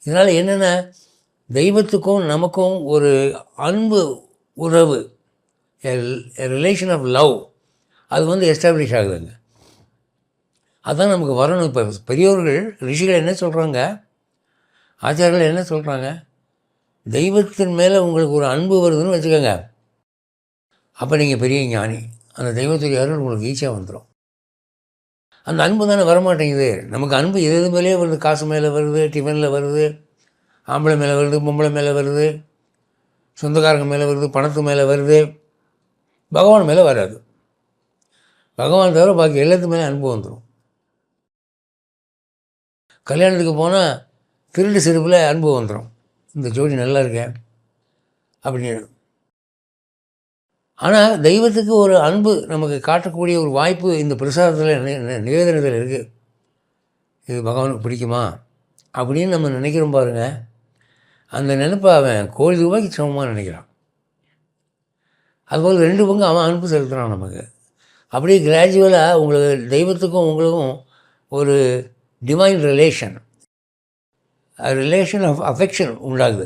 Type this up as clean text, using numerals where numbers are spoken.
இதனால் என்னென்ன, தெய்வத்துக்கும் நமக்கும் ஒரு அன்பு உறவு, ரிலேஷன் ஆஃப் லவ், அது வந்து எஸ்டாப்ளிஷ் ஆகுதுங்க. அதுதான் நமக்கு வரணும். இப்போ பெரியோர்கள், ரிஷிகள் என்ன சொல்கிறாங்க, ஆச்சாரியர்கள் என்ன சொல்கிறாங்க, தெய்வத்தின் மேலே உங்களுக்கு ஒரு அன்பு வருதுன்னு வச்சுக்கோங்க, அப்போ நீங்கள் பெரிய ஞானி. அந்த தெய்வத்துடைய அருள் உங்களுக்கு ஈஸியாக வந்துடும். அந்த அன்பு தானே வரமாட்டேங்குது. நமக்கு அன்பு எது மேலேயே வருது. காசு மேலே வருது, டிஃபனில் வருது, ஆம்பளை மேலே வருது, பொம்பளை மேலே வருது, சொந்தக்காரங்க மேலே வருது, பணத்து மேலே வருது. பகவான் மேலே வராது. பகவான் தவிர பாக்கி எல்லாத்து மேலே அன்பு வந்துடும். கல்யாணத்துக்கு போனால் திருட்டு சிரிப்பில் அன்பு வந்துடும், இந்த ஜோடி நல்லா இருக்கேன் அப்படின்னு. ஆனால் தெய்வத்துக்கு ஒரு அன்பு நமக்கு காட்டக்கூடிய ஒரு வாய்ப்பு இந்த பிரசாதத்தில், நிவேதனத்தில் இருக்குது. இது பகவானுக்கு பிடிக்குமா அப்படின்னு நம்ம நினைக்கிறோம் பாருங்கள். அந்த நினைப்பை அவன் கோடி ரூபாய்க்கு சமமாக நினைக்கிறான். அதுபோல் 2 பங்கு அவன் அன்பு செலுத்துகிறான் நமக்கு. அப்படியே கிராஜுவலாக உங்களுக்கு தெய்வத்துக்கும் உங்களுக்கும் ஒரு டிவைன் ரிலேஷன் ஆஃப் அஃபெக்ஷன் உண்டாகுது.